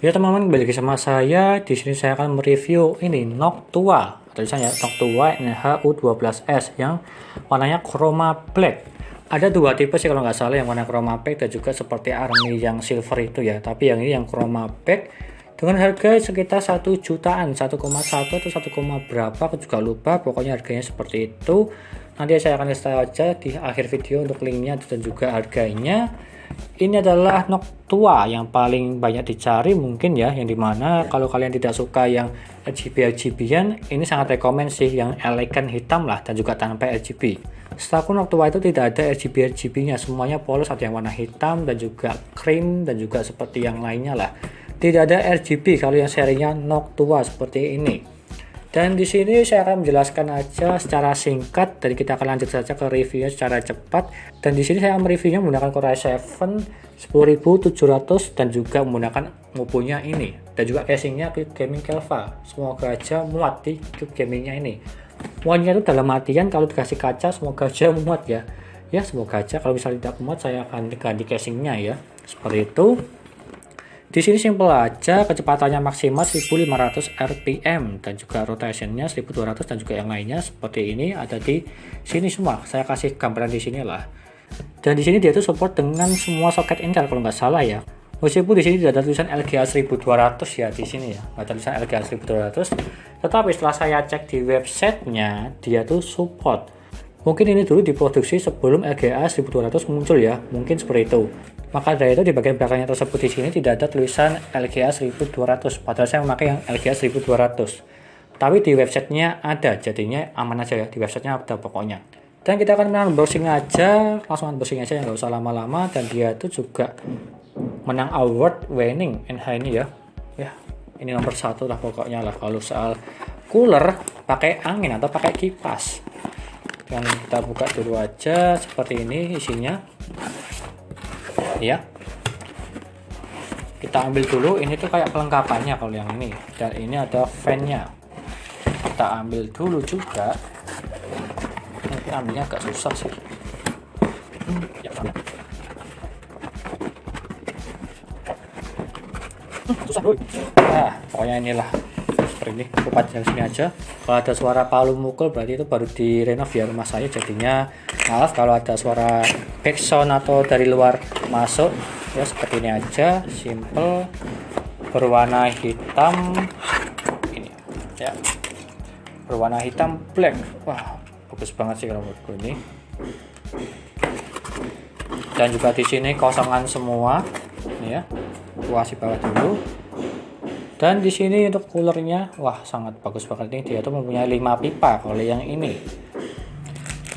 Ya teman-teman, kembali lagi sama saya. Di sini saya akan mereview ini Noctua. Tulisannya Noctua NHU12S yang warnanya chroma black. Ada dua tipe sih kalau nggak salah, yang warna chroma black dan juga seperti Army yang silver itu ya. Tapi yang ini yang chroma black dengan harga sekitar 1 jutaan, 1,1 atau 1, berapa aku juga lupa. Pokoknya harganya seperti itu. Nanti saya akan kasih aja di akhir video untuk linknya dan juga harganya. Ini adalah Noctua yang paling banyak dicari mungkin ya, yang dimana kalau kalian tidak suka yang RGB-RGB-an, ini sangat rekomend sih yang elegan hitam lah dan juga tanpa RGB. Setahu Noctua itu tidak ada RGB-RGB-nya, semuanya polos, ada yang warna hitam dan juga cream dan juga seperti yang lainnya lah. Tidak ada RGB kalau yang serinya Noctua seperti ini. Dan di sini saya akan menjelaskan aja secara singkat, dan kita akan lanjut saja ke reviewnya secara cepat. Dan di sini saya mereviewnya menggunakan Core i7 10700 dan juga menggunakan ngupunya ini, dan juga casingnya Cube Gaming Kelva. Semoga aja muat di Cube Gamingnya ini. Muatnya itu dalam artian kalau dikasih kaca semoga aja muat ya. Ya semoga aja, kalau misalnya tidak muat saya akan ganti casingnya ya. Seperti itu. Di sini simple aja, kecepatannya maksimal 1500 rpm dan juga rotationnya 1200 dan juga yang lainnya seperti ini ada di sini semua. Saya kasih gambaran di sini lah. Dan di sini dia tuh support dengan semua soket Intel kalau nggak salah ya. Meskipun di sini tidak ada tulisan LGA 1200 ya di sini ya, nggak ada tulisan LGA 1200. Tetapi setelah saya cek di websitenya, dia tuh support. Mungkin ini dulu diproduksi sebelum LGA 1200 muncul ya, mungkin seperti itu. Maka dari itu di bagian belakangnya tersebut di sini tidak ada tulisan LGA 1200, padahal saya memakai yang LGA 1200. Tapi di websitenya ada, jadinya aman aja ya, di websitenya ada pokoknya. Dan kita akan unboxing aja, langsung unboxing aja, nggak usah lama-lama. Dan dia itu juga menang award winning NH ini ya. Ya, ini nomor 1 lah pokoknya lah kalau soal cooler pakai angin atau pakai kipas. Dan kita buka dulu aja seperti ini isinya. Ya, kita ambil dulu, ini tuh kayak kelengkapannya kalau yang ini, dan ini ada fan-nya. Kita ambil dulu juga, ini ambilnya agak susah sih. Ya, susah dulu. Nah, pokoknya inilah seperti ini, kupat yang sini aja. Kalau ada suara palu mukul berarti itu baru direnov ya rumah saya, jadinya maaf kalau ada suara backsound atau dari luar masuk ya. Seperti ini aja, simple, berwarna hitam ini ya, berwarna hitam black. Wah bagus banget sih kalau menurutku ini. Dan juga di sini kosongan semua ini ya, kasih bawah dulu. Dan di sini untuk coolernya, wah sangat bagus banget nih, dia tuh mempunyai 5 pipa kalau yang ini.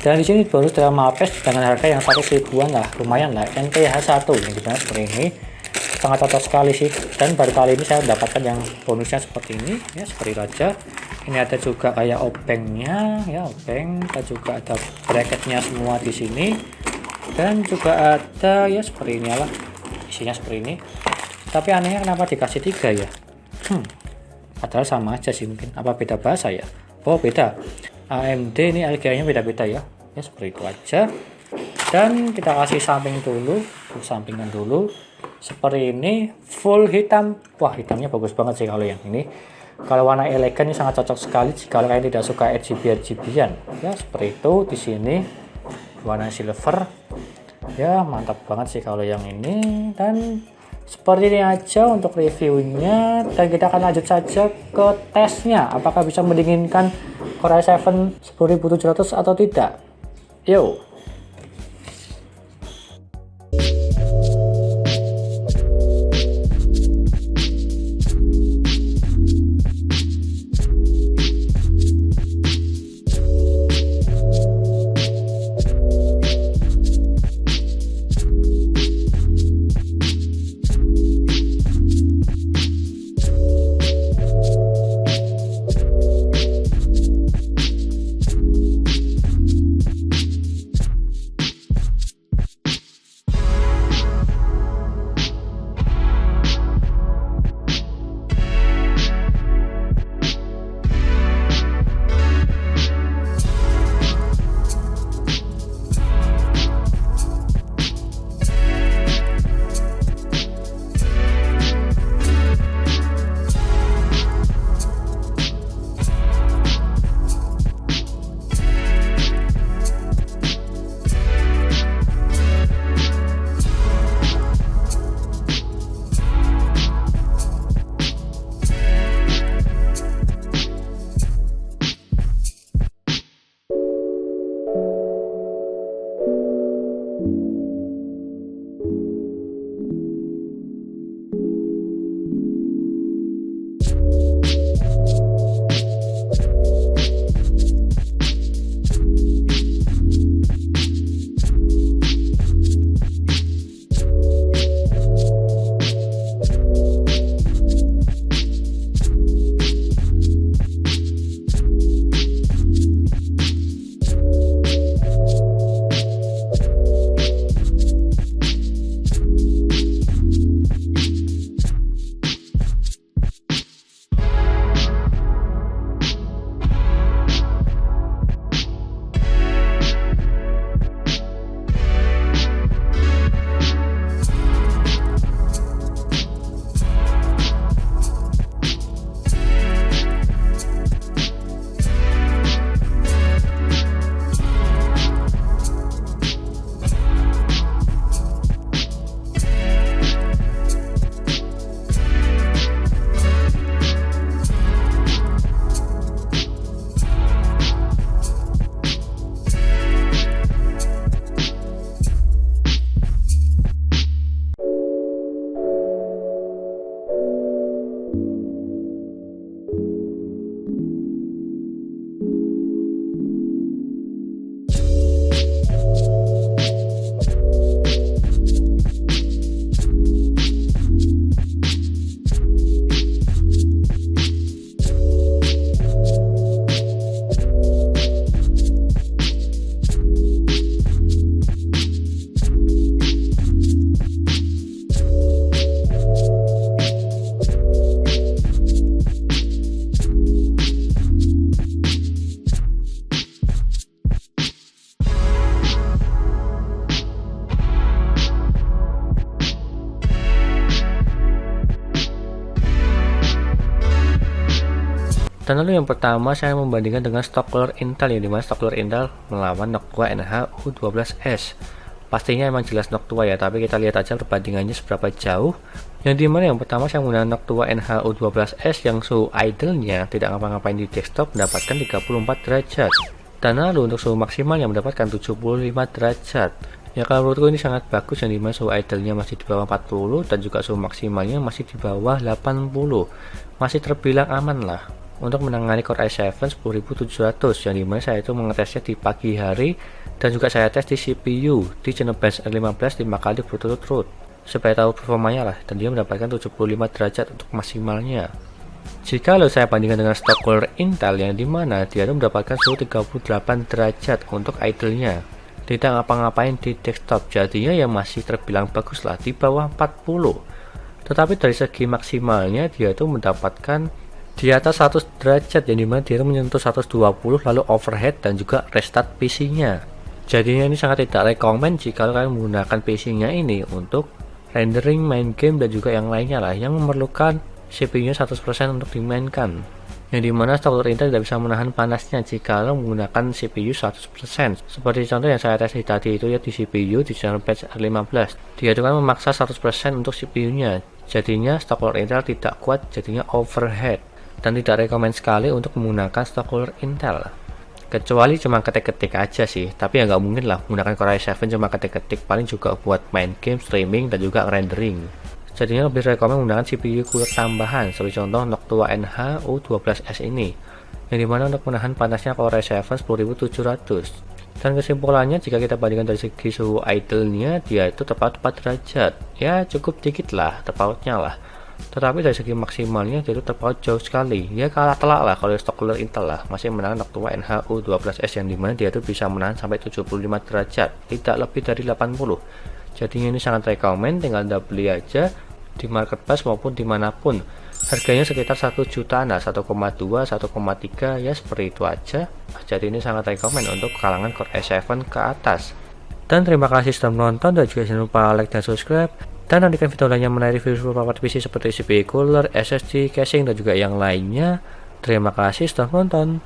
Dan di sini bonus dalam Mapes dengan harga yang 1 ribuan lah, lumayan lah, NTH1 yang dimana seperti ini, sangat cocok sekali sih. Dan baru kali ini saya mendapatkan yang bonusnya seperti ini ya, seperti itu aja. Ini ada juga kayak obengnya ya, obeng, dan juga ada bracketnya semua di sini. Dan juga ada ya seperti ini lah, isinya seperti ini. Tapi anehnya kenapa dikasih 3 ya? Padahal sama aja sih, mungkin apa beda bahasa ya? Oh beda, AMD ini LGA nya beda-beda ya. Ya seperti itu aja. Dan kita kasih samping dulu, sampingan dulu seperti ini, full hitam. Wah hitamnya bagus banget sih kalau yang ini. Kalau warna elegan ini sangat cocok sekali jika kalian tidak suka RGB-RGB-an ya, seperti itu. Di sini warna silver ya, mantap banget sih kalau yang ini. Dan seperti ini aja untuk reviewnya, dan kita akan lanjut saja ke tesnya, apakah bisa mendinginkan Core i7 10700 atau tidak. Yuk. Dan lalu yang pertama saya membandingkan dengan stock cooler Intel, yang dimana stock cooler Intel melawan Noctua NH-U12S. Pastinya emang jelas Noctua ya, tapi kita lihat aja perbandingannya seberapa jauh. Yang dimana yang pertama saya menggunakan Noctua NH-U12S yang suhu idle-nya tidak ngapa-ngapain di desktop mendapatkan 34 derajat. Dan lalu untuk suhu maksimalnya mendapatkan 75 derajat. Ya kalau menurutku ini sangat bagus, yang dimana suhu idle-nya masih di bawah 40 dan juga suhu maksimalnya masih di bawah 80. Masih terbilang aman lah untuk menangani Core i7 10700, yang dimana saya itu mengetesnya di pagi hari dan juga saya tes di CPU di Genebench R15 5 kali berturut-turut supaya tahu performanya lah, dan dia mendapatkan 75 derajat untuk maksimalnya. Jika saya bandingkan dengan stock cooler Intel, yang dimana dia itu mendapatkan suhu 38 derajat untuk idle-nya, tidak ngapa-ngapain di desktop, jadinya yang masih terbilang bagus lah di bawah 40. Tetapi dari segi maksimalnya dia itu mendapatkan di atas 100 derajat, yang dimana dia menyentuh 120 lalu overhead dan juga restart PC-nya. Jadinya ini sangat tidak rekomen jika kalian menggunakan PC-nya ini untuk rendering, main game dan juga yang lainnya lah yang memerlukan CPU-nya 100% untuk dimainkan. Yang dimana stock cooler Intel tidak bisa menahan panasnya jika menggunakan CPU 100%. Seperti contoh yang saya tes tadi itu ya di CPU di Genebench R15. Dia itu kan memaksa 100% untuk CPU-nya. Jadinya stock cooler Intel tidak kuat, jadinya overhead. Dan tidak rekomen sekali untuk menggunakan stock cooler Intel, kecuali cuma ketik-ketik aja sih, tapi ya nggak mungkin lah menggunakan Core i7 cuma ketik-ketik, paling juga buat main game, streaming, dan juga rendering. Jadinya lebih rekomen menggunakan CPU cooler tambahan seperti contoh Noctua NH-U12S ini, yang dimana untuk menahan panasnya Core i7 10700. Dan kesimpulannya jika kita bandingkan dari segi suhu idle-nya, dia itu terpaut 4 derajat, ya cukup dikit lah terpautnya lah. Tetapi dari segi maksimalnya dia itu terpaut jauh sekali, ya kalah telak lah kalau stock cooler Intel lah, masih menahan Noctua NH-U12S, yang dimana dia itu bisa menahan sampai 75 derajat, tidak lebih dari 80. Jadinya ini sangat rekomen, tinggal anda beli aja di marketplace maupun dimanapun. Harganya sekitar 1 jutaan lah, 1,2, 1,3 ya seperti itu aja. Jadi ini sangat rekomen untuk kalangan Core i7 ke atas. Dan terima kasih sudah menonton, dan juga jangan lupa like dan subscribe. Dan nantikan video lainnya mengenai review beberapa PC seperti CPU cooler, SSD, casing, dan juga yang lainnya. Terima kasih sudah menonton.